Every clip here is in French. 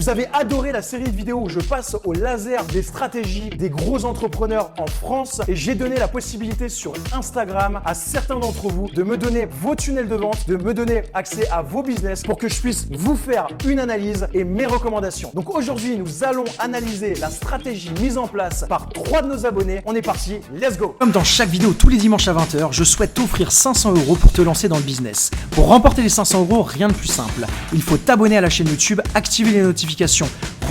Vous avez adoré la série de vidéos où je passe au laser des stratégies des gros entrepreneurs en France et j'ai donné la possibilité sur Instagram à certains d'entre vous de me donner vos tunnels de vente, de me donner accès à vos business pour que je puisse vous faire une analyse et mes recommandations. Donc aujourd'hui, nous allons analyser la stratégie mise en place par 3 de nos abonnés. On est parti, let's go! Comme dans chaque vidéo tous les dimanches à 20h, je souhaite t'offrir 500 € pour te lancer dans le business. Pour remporter les 500 €, rien de plus simple. Il faut t'abonner à la chaîne YouTube, activer les notifications,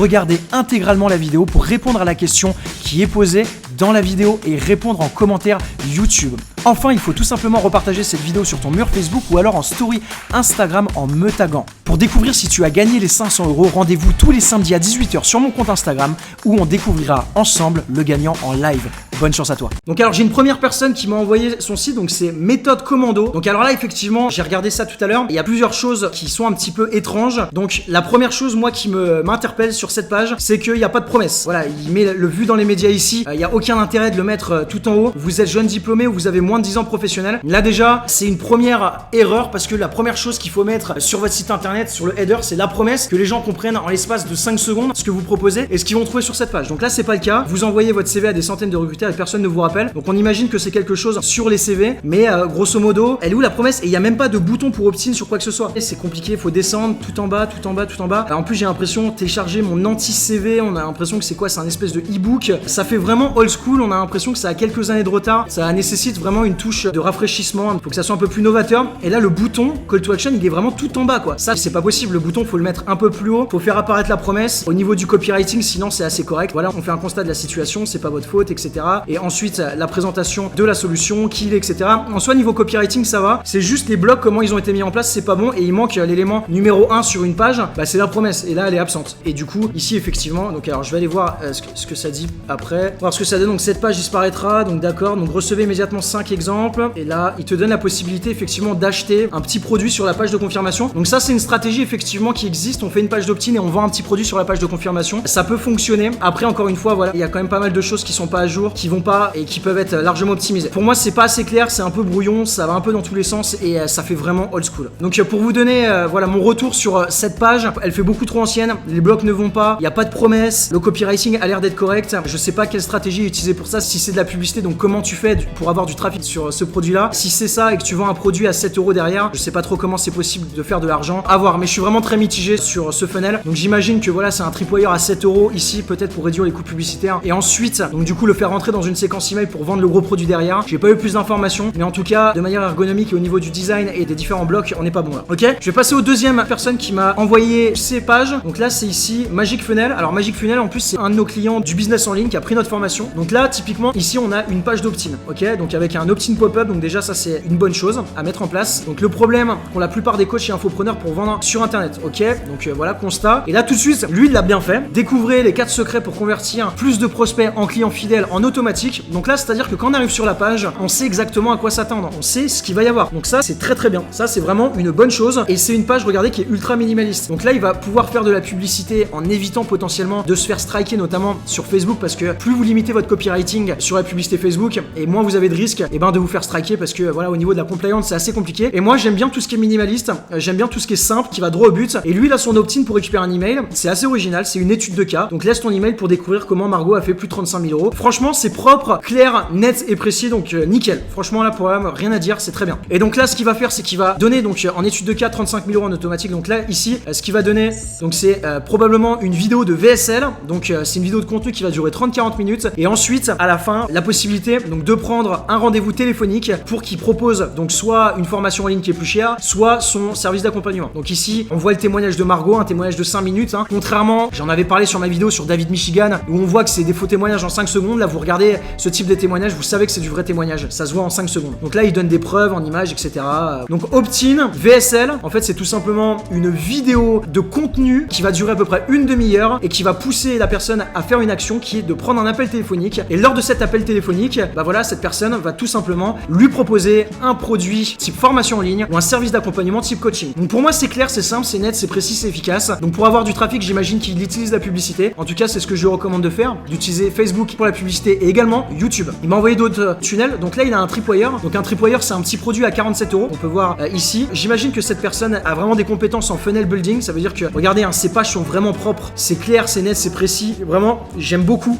regarder intégralement la vidéo pour répondre à la question qui est posée dans la vidéo et répondre en commentaire YouTube. Enfin, il faut tout simplement repartager cette vidéo sur ton mur Facebook ou alors en story Instagram en me taguant. Pour découvrir si tu as gagné les 500 €, rendez-vous tous les samedis à 18h sur mon compte Instagram où on découvrira ensemble le gagnant en live. Bonne chance à toi. Donc alors j'ai une première personne qui m'a envoyé son site, donc c'est Méthode Commando. Donc alors là effectivement j'ai regardé ça tout à l'heure, il y a plusieurs choses qui sont un petit peu étranges. Donc la première chose moi qui m'interpelle sur cette page, c'est qu'il n'y a pas de promesse. Voilà, il met le vu dans les médias ici, il n'y a aucun intérêt de le mettre tout en haut. Vous êtes jeune diplômé ou vous avez moins de 10 ans professionnel. Là déjà c'est une première erreur parce que la première chose qu'il faut mettre sur votre site internet, sur le header, c'est la promesse que les gens comprennent en l'espace de 5 secondes ce que vous proposez et ce qu'ils vont trouver sur cette page. Donc là c'est pas le cas, vous envoyez votre CV à des centaines de recruteurs et personne ne vous rappelle. Donc on imagine que c'est quelque chose sur les CV, mais grosso modo, elle est où la promesse? Et il n'y a même pas de bouton pour opt-in sur quoi que ce soit. Et c'est compliqué, il faut descendre tout en bas, tout en bas, tout en bas. Alors, en plus j'ai l'impression de télécharger mon anti-CV, on a l'impression que c'est quoi? C'est un espèce de e-book. Ça fait vraiment old school, on a l'impression que ça a quelques années de retard. Ça nécessite vraiment une touche de rafraîchissement, il faut que ça soit un peu plus novateur. Et là le bouton Call to Action il est vraiment tout en bas quoi. Ça c'est pas possible, le bouton faut le mettre un peu plus haut, faut faire apparaître la promesse. Au niveau du copywriting sinon c'est assez correct. Voilà, on fait un constat de la situation, c'est pas votre faute, etc. Et ensuite la présentation de la solution, qui il est, etc. En soi niveau copywriting ça va, c'est juste les blocs, comment ils ont été mis en place, c'est pas bon et il manque l'élément numéro 1 sur une page, bah c'est la promesse et là elle est absente. Et du coup ici effectivement, donc alors je vais aller voir ce que ça dit après, voir ce que ça donne. Donc cette page disparaîtra, donc d'accord, donc recevez immédiatement 5 exemples et là il te donne la possibilité effectivement d'acheter un petit produit sur la page de confirmation. Donc ça c'est une stratégie effectivement qui existe, on fait une page d'opt-in et on vend un petit produit sur la page de confirmation. Ça peut fonctionner. Après encore une fois voilà, il y a quand même pas mal de choses qui sont pas à jour, qui vont pas et qui peuvent être largement optimisées. Pour moi c'est pas assez clair, c'est un peu brouillon, ça va un peu dans tous les sens et ça fait vraiment old school. Donc pour vous donner voilà mon retour sur cette page, elle fait beaucoup trop ancienne, les blocs ne vont pas, il y a pas de promesse, le copywriting a l'air d'être correct. Je sais pas quelle stratégie utiliser pour ça, si c'est de la publicité, donc comment tu fais pour avoir du trafic sur ce produit là. Si c'est ça et que tu vends un produit à 7 € derrière, je sais pas trop comment c'est possible de faire de l'argent, à voir, mais je suis vraiment très mitigé sur ce funnel. Donc j'imagine que voilà c'est un tripwire à 7 € ici peut-être pour réduire les coûts publicitaires et ensuite donc du coup le faire rentrer dans une séquence email pour vendre le gros produit derrière. J'ai pas eu plus d'informations, mais en tout cas de manière ergonomique et au niveau du design et des différents blocs on n'est pas bon là. Ok, je vais passer au deuxième personne qui m'a envoyé ces pages. Donc là c'est ici Magic Funnel. Alors Magic Funnel en plus c'est un de nos clients du business en ligne qui a pris notre formation. Donc là typiquement ici on a une page d'opt-in. Ok, donc avec un opt-in pop-up, donc déjà ça c'est une bonne chose à mettre en place. Donc le problème qu'ont la plupart des coachs et infopreneurs pour vendre sur internet. Ok, donc voilà constat. Et là tout de suite lui il l'a bien fait. Découvrez les 4 secrets pour convertir plus de prospects en clients fidèles en automatique. Donc là c'est à dire que quand on arrive sur la page on sait exactement à quoi s'attendre, on sait ce qu'il va y avoir. Donc ça c'est très très bien, ça c'est vraiment une bonne chose et c'est une page regardez qui est ultra minimaliste. Donc là il va pouvoir faire de la publicité en évitant potentiellement de se faire striker notamment sur Facebook parce que plus vous limitez votre copywriting sur la publicité Facebook et moins vous avez de risques de vous faire striker parce que voilà au niveau de la compliance c'est assez compliqué. Et moi j'aime bien tout ce qui est minimaliste, j'aime bien tout ce qui est simple, qui va droit au but. Et lui il a son opt-in pour récupérer un email, c'est assez original, c'est une étude de cas. Donc laisse ton email pour découvrir comment Margot a fait plus de 35 000 €. Franchement c'est propre, clair, net et précis, donc nickel. Franchement là pour rien à dire, c'est très bien. Et donc là ce qu'il va faire c'est qu'il va donner donc en étude de cas 35 000 € en automatique. Donc là ici ce qu'il va donner donc c'est probablement une vidéo de VSL. Donc c'est une vidéo de contenu qui va durer 30-40 minutes et ensuite à la fin la possibilité donc de prendre un rendez-vous téléphonique pour qu'il propose donc soit une formation en ligne qui est plus chère, soit son service d'accompagnement. Donc ici on voit le témoignage de Margot, un témoignage de 5 minutes contrairement, j'en avais parlé sur ma vidéo sur David Michigan où on voit que c'est des faux témoignages en 5 secondes. Là vous regardez ce type de témoignage, vous savez que c'est du vrai témoignage, ça se voit en 5 secondes. Donc là il donne des preuves en images, etc. Donc opt-in, VSL, en fait c'est tout simplement une vidéo de contenu qui va durer à peu près une demi-heure et qui va pousser la personne à faire une action qui est de prendre un appel téléphonique. Et lors de cet appel téléphonique, bah voilà, cette personne va tout simplement lui proposer un produit type formation en ligne ou un service d'accompagnement type coaching. Donc pour moi c'est clair, c'est simple, c'est net, c'est précis, c'est efficace. Donc pour avoir du trafic, j'imagine qu'il utilise la publicité. En tout cas c'est ce que je recommande de faire, d'utiliser Facebook pour la publicité et également YouTube. Il m'a envoyé d'autres tunnels. Donc là, il a un tripwire. Donc un tripwire, c'est un petit produit à 47 €. On peut voir ici. J'imagine que cette personne a vraiment des compétences en funnel building. Ça veut dire que, regardez, ses pages sont vraiment propres. C'est clair, c'est net, c'est précis. Vraiment, j'aime beaucoup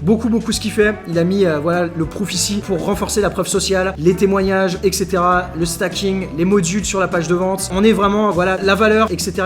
ce qu'il fait. Il a mis voilà le proof ici pour renforcer la preuve sociale, les témoignages, etc. Le stacking, les modules sur la page de vente. On est vraiment, voilà, la valeur, etc.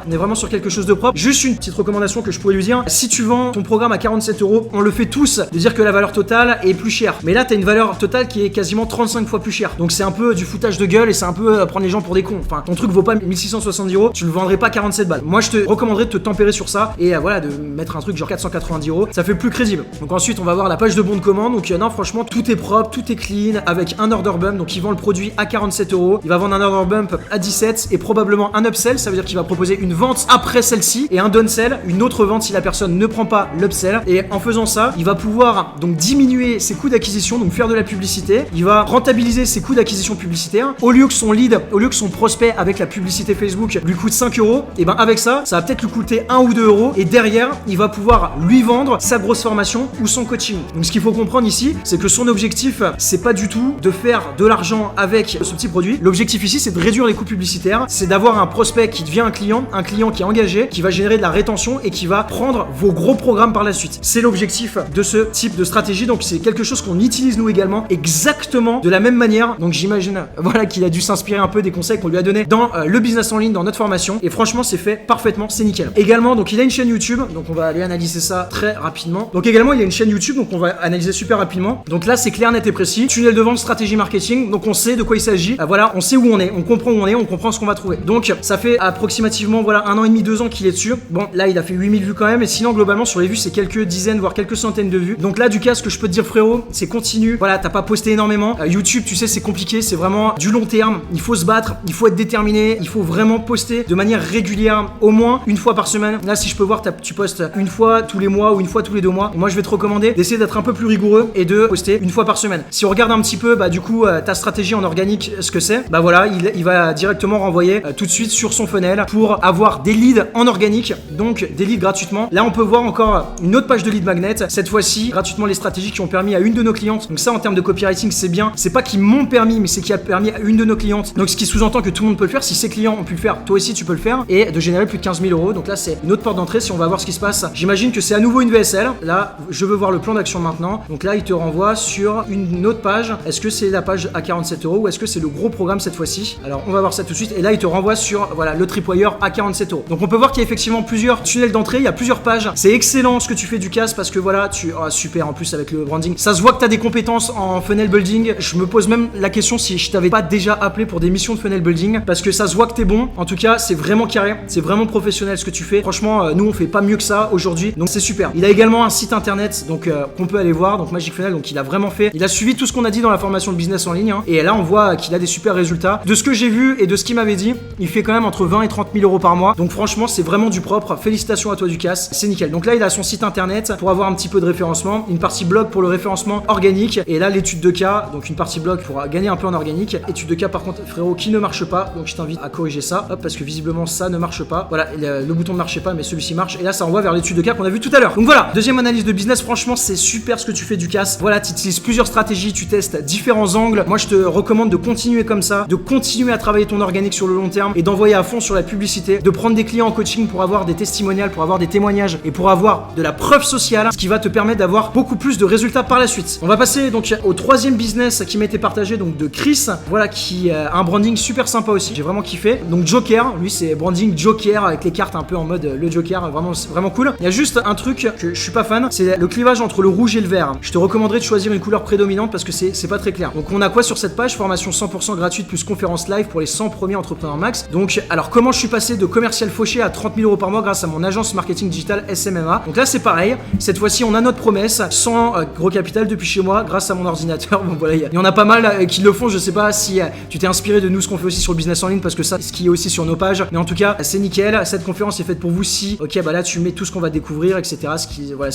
On est vraiment sur quelque chose de propre. Juste une petite recommandation que je pourrais lui dire. Si tu vends ton programme à 47 €, on le fait tous de dire que la valeur totale est plus chère. Mais là, t'as une valeur totale qui est quasiment 35 fois plus chère. Donc c'est un peu du foutage de gueule et c'est un peu prendre les gens pour des cons. Enfin, ton truc vaut pas 1670 €, tu le vendrais pas 47 balles. Moi, je te recommanderais de te tempérer sur ça et voilà, de mettre un truc genre 490 €. Ça fait plus crédible. Donc ensuite, on va voir la page de bon de commande. Donc non, franchement, tout est propre, tout est clean avec un order bump. Donc il vend le produit à 47 €. Il va vendre un order bump à 17 et probablement un upsell. Ça veut dire qu'il va proposer une vente après celle-ci et un downsell, une autre vente si la personne ne prend pas l'upsell. Et en faisant ça, il va pouvoir donc diminuer ses coûts d'acquisition, donc faire de la publicité. Il va rentabiliser ses coûts d'acquisition publicitaire. Au lieu que son lead, au lieu que son prospect avec la publicité Facebook lui coûte 5 €, et ben avec ça va peut-être lui coûter 1 ou 2 € et derrière, il va pouvoir lui vendre sa grosse formation ou son coaching. Donc ce qu'il faut comprendre ici, c'est que son objectif, c'est pas du tout de faire de l'argent avec ce petit produit. L'objectif ici, c'est de réduire les coûts publicitaires, c'est d'avoir un prospect qui devient un client qui est engagé, qui va générer de la rétention et qui va prendre vos gros programmes par la suite. C'est l'objectif de ce type de stratégie, donc c'est quelque chose qu'on utilise nous également exactement de la même manière. Donc j'imagine voilà qu'il a dû s'inspirer un peu des conseils qu'on lui a donnés dans le business en ligne, dans notre formation, et franchement c'est fait parfaitement, c'est nickel. Également, donc il a une chaîne YouTube, donc on va aller analyser ça très rapidement. Donc également il a une chaîne YouTube, donc on va analyser super rapidement. Donc là c'est clair, net et précis. Tunnel de vente, stratégie marketing, donc on sait de quoi il s'agit. Voilà, on sait où on est, on comprend où on est, on comprend ce qu'on va trouver. Donc ça fait approximativement voilà 1 an et demi, 2 ans qu'il est dessus. Bon là il a fait 8000 vues quand même, et sinon globalement sur les vues c'est quelques dizaines voire quelques centaines de vues. Donc là du cas, ce que je peux te dire frérot, c'est continue. Voilà, t'as pas posté énormément. YouTube, tu sais, c'est compliqué, c'est vraiment du long terme. Il faut se battre, il faut être déterminé, il faut vraiment poster de manière régulière, au moins une fois par semaine. Là si je peux voir, tu postes une fois tous les mois ou une fois tous les 2 mois. Moi je vais te recommander d'essayer d'être un peu plus rigoureux et de poster une fois par semaine. Si on regarde un petit peu du coup ta stratégie en organique, ce que c'est, voilà, il va directement renvoyer tout de suite sur son funnel pour avoir des leads en organique, donc des leads gratuitement. Là on peut voir encore une autre page de lead magnet, cette fois-ci gratuitement les stratégies qui ont permis à une de nos clientes. Donc ça en termes de copywriting c'est bien, c'est pas qu'ils m'ont permis, mais c'est qui a permis à une de nos clientes, donc ce qui sous-entend que tout le monde peut le faire. Si ses clients ont pu le faire, toi aussi tu peux le faire, et de générer plus de 15 000 €. Donc là c'est une autre porte d'entrée. Si on va voir ce qui se passe, j'imagine que c'est à nouveau une VSL. Là je veux voir le plan d'action maintenant. Donc là il te renvoie sur une autre page. Est-ce que c'est la page à 47 € ou est-ce que c'est le gros programme cette fois-ci? Alors on va voir ça tout de suite. Et là il te renvoie sur voilà le tripwire à 47 €. Donc on peut voir qu'il y a effectivement plusieurs tunnels d'entrée, il y a plusieurs pages. C'est excellent ce que tu fais du casse, parce que voilà super en plus avec le branding. Ça se voit que tu as des compétences en funnel building. Je me pose même la question si je t'avais pas déjà appelé pour des missions de funnel building, parce que ça se voit que t'es bon. En tout cas c'est vraiment carré, c'est vraiment professionnel ce que tu fais. Franchement nous on fait pas mieux que ça aujourd'hui, donc c'est super. Il a également un site internet donc qu'on peut aller voir, donc Magic Funnel. Donc il a vraiment fait, il a suivi tout ce qu'on a dit dans la formation de business en ligne, et là on voit qu'il a des super résultats. De ce que j'ai vu et de ce qu'il m'avait dit, il fait quand même entre 20 et 30 000 € par mois. Donc franchement c'est vraiment du propre. Félicitations à toi Ducasse, c'est nickel. Donc là il a son site internet pour avoir un petit peu de référencement, une partie blog pour le référencement organique, et là l'étude de cas, donc une partie blog pour gagner un peu en organique. Étude de cas par contre frérot qui ne marche pas, donc je t'invite à corriger ça, hop, parce que visiblement ça ne marche pas. Voilà, le bouton ne marchait pas mais celui-ci marche, et là ça envoie vers l'étude de cas qu'on a vu tout à l'heure. Donc voilà, deuxième analyse de business. Franchement c'est super ce que tu fais Ducasse. Voilà, tu utilises plusieurs stratégies, tu testes différents angles. Moi je te recommande de continuer comme ça, de continuer à travailler ton organique sur le long terme et d'envoyer à fond sur la publicité, de prendre des clients en coaching pour avoir des testimonials, pour avoir des témoignages et pour avoir de la preuve sociale, ce qui va te permettre d'avoir beaucoup plus de résultats par la suite. On va passer donc au troisième business qui m'a été partagé, donc de Chris, voilà, qui a un branding super sympa aussi, j'ai vraiment kiffé. Donc Joker, lui c'est branding Joker avec les cartes un peu en mode le Joker, vraiment cool. Il y a juste un truc que je suis pas fan, c'est le clivage entre le rouge et le vert. Je te recommanderais de choisir une couleur prédominante parce que c'est pas très clair. Donc on a quoi sur cette page? Formation 100% gratuite plus conférence live pour les 100 premiers entrepreneurs max. Donc alors comment je suis passé de commercial fauché à 30 000 € par mois grâce à mon agence marketing digital SMMA. Donc là c'est pareil, cette fois-ci on a notre promesse, sans gros capital depuis chez moi grâce à mon ordinateur. Donc voilà, il y en a pas mal qui le font. Je sais pas si tu t'es inspiré de nous, ce qu'on fait aussi sur le business en ligne, parce que ça ce qui est aussi sur nos pages, mais en tout cas c'est nickel. Cette conférence est faite pour vous si là tu mets tout ce qu'on va découvrir, etc. ce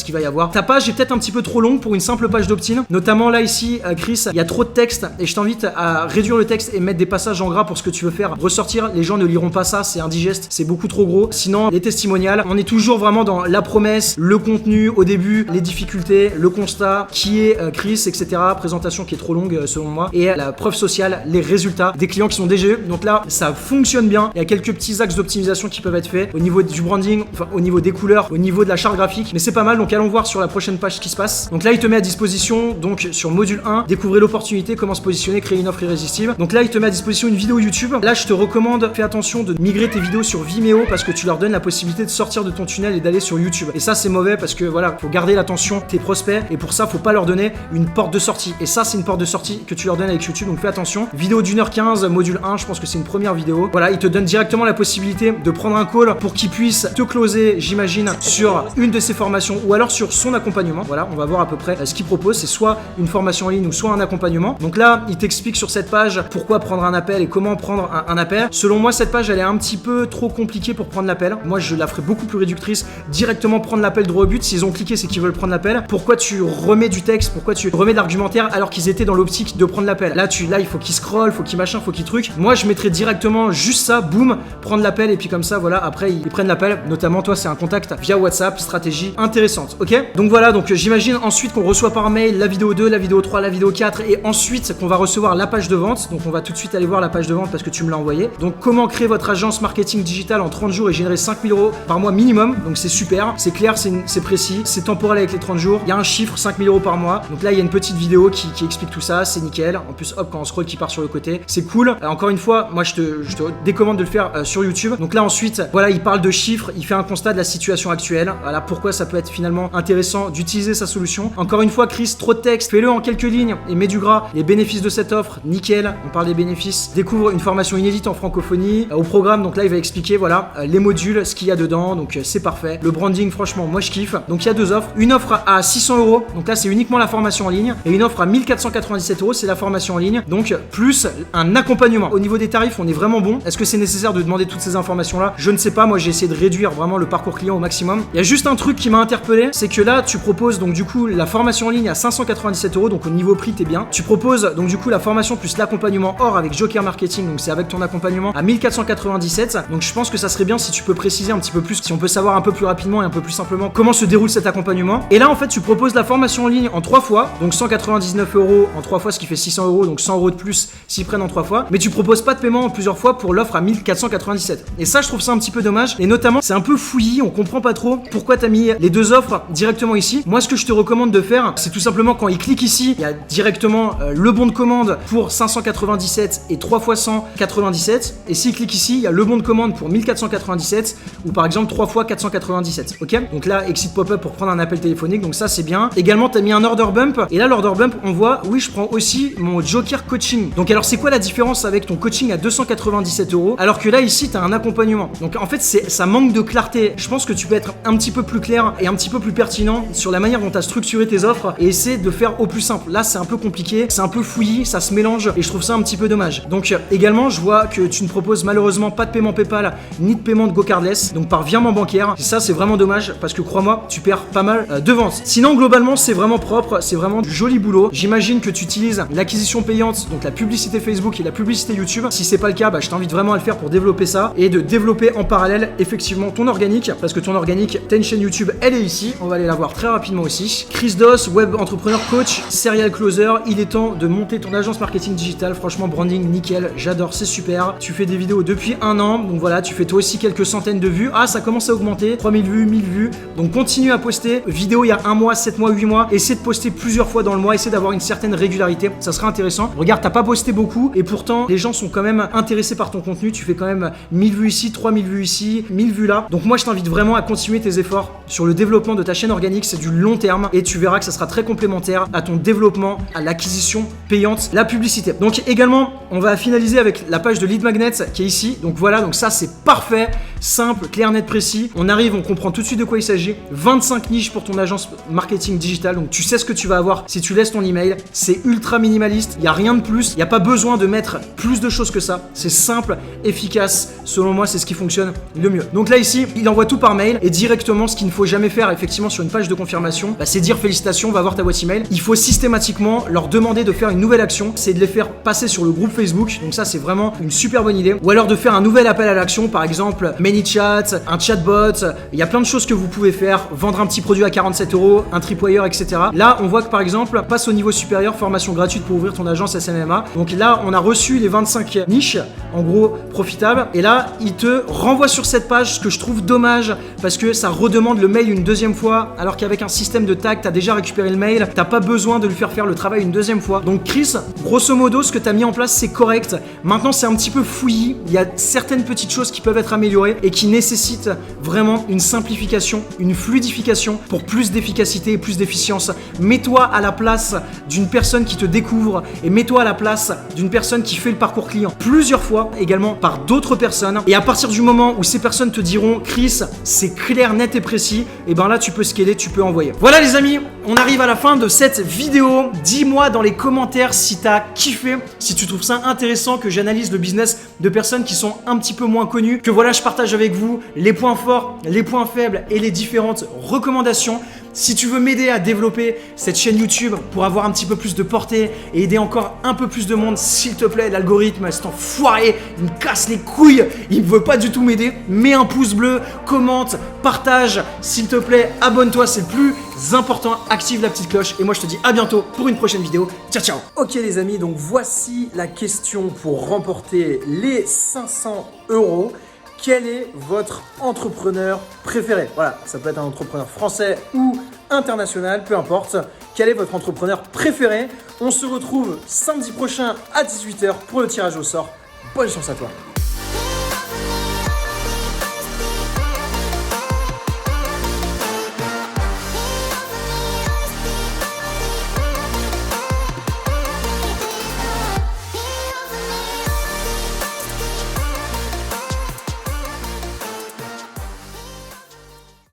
qu'il va y avoir. Ta page est peut-être un petit peu trop longue pour une simple page d'opt-in, notamment là ici Chris, il y a trop de texte et je t'invite à réduire le texte et mettre des passages en gras pour ce que tu veux faire ressortir. Les gens ne liront pas ça, c'est indigeste, c'est beaucoup trop gros. Sinon les testimonials, on est toujours vraiment dans la promesse, le contenu au début, les difficultés, le constat, ça, qui est Chris, etc. Présentation qui est trop longue selon moi. Et la preuve sociale, les résultats des clients qui sont déjà eu. Donc là, ça fonctionne bien. Il y a quelques petits axes d'optimisation qui peuvent être faits au niveau du branding, enfin au niveau des couleurs, au niveau de la charte graphique. Mais c'est pas mal. Donc allons voir sur la prochaine page ce qui se passe. Donc là, il te met à disposition, donc sur module 1, découvrir l'opportunité, comment se positionner, créer une offre irrésistible. Donc là, il te met à disposition une vidéo YouTube. Là, je te recommande, fais attention de migrer tes vidéos sur Vimeo parce que tu leur donnes la possibilité de sortir de ton tunnel et d'aller sur YouTube. Et ça, c'est mauvais parce que voilà, faut garder l'attention de tes prospects et pour ça, faut pas leur donner une porte de sortie. Et ça, c'est une porte de sortie que tu leur donnes avec YouTube. Donc fais attention. Vidéo d'1h15, module 1, je pense que c'est une première vidéo. Voilà, il te donne directement la possibilité de prendre un call pour qu'il puisse te closer, j'imagine, sur une de ses formations ou alors sur son accompagnement. Voilà, on va voir à peu près ce qu'il propose. C'est soit une formation en ligne ou soit un accompagnement. Donc là, il t'explique sur cette page pourquoi prendre un appel et comment prendre un appel. Selon moi, cette page, elle est un petit peu trop compliquée pour prendre l'appel. Moi, je la ferai beaucoup plus réductrice. Directement prendre l'appel droit au but. S'ils ont cliqué, c'est qu'ils veulent prendre l'appel. Pourquoi tu remets du texte? Pourquoi tu remets de l'argumentaire alors qu'ils étaient dans l'optique de prendre l'appel? Là, il faut qu'ils scrollent, faut qu'ils machin, faut qu'ils truc. Moi, je mettrais directement juste ça, boum, prendre l'appel et puis comme ça, voilà, après, ils prennent l'appel. Notamment, toi, c'est un contact via WhatsApp, stratégie intéressante, ok? Donc voilà, donc j'imagine ensuite qu'on reçoit par mail la vidéo 2, la vidéo 3, la vidéo 4 et ensuite qu'on va recevoir la page de vente. Donc on va tout de suite aller voir la page de vente parce que tu me l'as envoyé. Donc comment créer votre agence marketing digital en 30 jours et générer 5 000 € par mois minimum. Donc c'est super, c'est clair, c'est précis, c'est temporel avec les 30 jours. Il y a un chiffre, 5 000 € par mois. Donc là, il y a une petite vidéo qui explique tout ça, c'est nickel. En plus, hop, quand on scroll qui part sur le côté, c'est cool. Encore une fois, moi je te décommande de le faire sur YouTube. Donc là ensuite, voilà, il parle de chiffres, il fait un constat de la situation actuelle. Voilà pourquoi ça peut être finalement intéressant d'utiliser sa solution. Encore une fois, Chris, trop de texte, fais-le en quelques lignes et mets du gras. Les bénéfices de cette offre, nickel. On parle des bénéfices. Découvre une formation inédite en francophonie. Au programme, donc là, il va expliquer, voilà, les modules, ce qu'il y a dedans. Donc c'est parfait. Le branding, franchement, moi je kiffe. Donc il y a deux offres. Une offre à 600 €. Donc là, c'est uniquement la formation en ligne. Et une offre à 1497 €, c'est la formation en ligne. Donc plus un accompagnement. Au niveau des tarifs, on est vraiment bon. Est-ce que c'est nécessaire de demander toutes ces informations-là? Je ne sais pas. Moi, j'ai essayé de réduire vraiment le parcours client au maximum. Il y a juste un truc qui m'a interpellé, c'est que là, tu proposes donc du coup la formation en ligne à 597 €. Donc au niveau prix, t'es bien. Tu proposes donc du coup la formation plus l'accompagnement hors avec Joker Marketing. Donc c'est avec ton accompagnement à 1497. Donc je pense que ça serait bien si tu peux préciser un petit peu plus, si on peut savoir un peu plus rapidement et un peu plus simplement comment se déroule cet accompagnement. Et là, en fait, tu proposes la formation en ligne en 3 fois. Donc 199 € en 3 fois, ce qui fait 600 €. Donc 100 € de plus s'ils prennent en 3 fois. Mais tu proposes pas de paiement en plusieurs fois pour l'offre à 1497. Et ça, je trouve ça un petit peu dommage. Et notamment, c'est un peu fouillis. On comprend pas trop pourquoi t'as mis les deux offres directement ici. Moi, ce que je te recommande de faire, c'est tout simplement quand il clique ici, il y a directement le bon de commande pour 597 et 3 fois 197. Et s'il clique ici, il y a le bon de commande pour 1497 ou par exemple 3 fois 497. Ok? Donc là, exit pop-up pour prendre un appel téléphonique. Donc ça, c'est bien. Également, tu as mis un order bump. Et là, l'order bump, on voit, oui, je prends aussi mon Joker coaching. Donc alors, c'est quoi la différence avec ton coaching à 297 € alors que là, ici, tu as un accompagnement. Donc en fait, ça manque de clarté. Je pense que tu peux être un petit peu plus clair et un petit peu plus pertinent sur la manière dont tu as structuré tes offres et essayer de faire au plus simple. Là, c'est un peu compliqué, c'est un peu fouillis, ça se mélange et je trouve ça un petit peu dommage. Donc également, je vois que tu ne proposes malheureusement pas de paiement PayPal ni de paiement de GoCardless, donc par virement bancaire. Et ça, c'est vraiment dommage parce que crois-moi, tu perds pas mal de ventes. Sinon, globalement, c'est vraiment propre, c'est vraiment du joli boulot. J'imagine que tu utilises l'acquisition payante, donc la publicité Facebook et la publicité YouTube. Si c'est pas le cas, je t'invite vraiment à le faire pour développer ça et de développer en parallèle effectivement ton organique parce que ton organique, t'as une chaîne YouTube, elle est ici. On va aller la voir très rapidement aussi. Chris Doss, web entrepreneur coach, serial closer. Il est temps de monter ton agence marketing digital. Franchement, branding nickel, j'adore, c'est super. Tu fais des vidéos depuis 1 an, donc voilà, tu fais toi aussi quelques centaines de vues. Ah, ça commence à augmenter, 3000 vues, 1000 vues. Donc continue à poster. Vidéo il y a 1 mois, 7 mois, 8 mois. Essaie de poster plusieurs fois dans le mois, essaie d'avoir une certaine régularité. Ça sera intéressant. Regarde, t'as pas posté beaucoup et pourtant les gens sont quand même intéressés par ton contenu. Tu fais quand même 1000 vues ici, 3000 vues ici, 1000 vues là. Donc moi, je t'invite vraiment à continuer tes efforts sur le développement de ta chaîne organique. C'est du long terme et tu verras que ça sera très complémentaire à ton développement, à l'acquisition payante, la publicité. Donc également, on va finaliser avec la page de lead magnet qui est ici. Donc voilà, donc ça c'est parfait, simple, clair, net, précis. On arrive, on comprend tout de suite de quoi il s'agit. 25 niches pour ton agence marketing digital. Donc tu sais ce que tu vas avoir si tu laisses ton email. C'est ultra minimaliste, il n'y a rien de plus. Il n'y a pas besoin de mettre plus de choses que ça. C'est simple, efficace. Selon moi, c'est ce qui fonctionne le mieux. Donc là ici, il envoie tout par mail et directement, ce qu'il ne faut jamais faire effectivement sur une page de confirmation, c'est dire félicitations, va voir ta boîte email. Il faut systématiquement leur demander de faire une nouvelle action, c'est de les faire passer sur le groupe Facebook. Donc ça, c'est vraiment une super bonne idée. Ou alors de faire un nouvel appel à l'action, par exemple, ManyChat, un chatbot, il y a plein de choses que vous pouvez faire, vendre un petit produit à 47 €, un tripwire, etc. Là, on voit que par exemple, passe au niveau supérieur, formation gratuite pour ouvrir ton agence SMMA. Donc là, on a reçu les 25 niches, en gros, profitables. Et là, il te renvoie sur cette page, ce que je trouve dommage, parce que ça redemande le mail une deuxième fois, alors qu'avec un système de tag, tu as déjà récupéré le mail, t'as pas besoin de lui faire le travail une deuxième fois. Donc Chris, grosso modo, ce que tu as mis en place, c'est correct. Maintenant, c'est un petit peu fouillis. Il y a certaines petites choses qui peuvent être améliorées et qui nécessitent vraiment une simplification, une fluidification pour plus d'efficacité et plus d'efficience. Mets-toi à la place d'une personne qui te découvre et mets-toi à la place d'une personne qui fait le parcours client plusieurs fois, également par d'autres personnes. Et à partir du moment où ces personnes te diront Chris, c'est clair, net et précis, et ben là tu peux scaler, tu peux envoyer. Voilà les amis, on arrive à la fin de cette vidéo. Dis-moi dans les commentaires si tu as kiffé, si tu trouves ça intéressant que j'analyse le business de personnes qui sont un petit peu moins connues, que voilà, je partage avec vous les points forts, les points faibles et les différentes recommandations. Si tu veux m'aider à développer cette chaîne YouTube pour avoir un petit peu plus de portée et aider encore un peu plus de monde, s'il te plaît, l'algorithme, cet enfoiré, il me casse les couilles, il ne veut pas du tout m'aider. Mets un pouce bleu, commente, partage, s'il te plaît, abonne-toi, c'est le plus important, active la petite cloche et moi je te dis à bientôt pour une prochaine vidéo. Ciao ciao. Ok les amis, donc voici la question pour remporter les 500 €. Quel est votre entrepreneur préféré? Voilà, ça peut être un entrepreneur français ou international, peu importe. Quel est votre entrepreneur préféré? On se retrouve samedi prochain à 18 h pour le tirage au sort. Bonne chance à toi.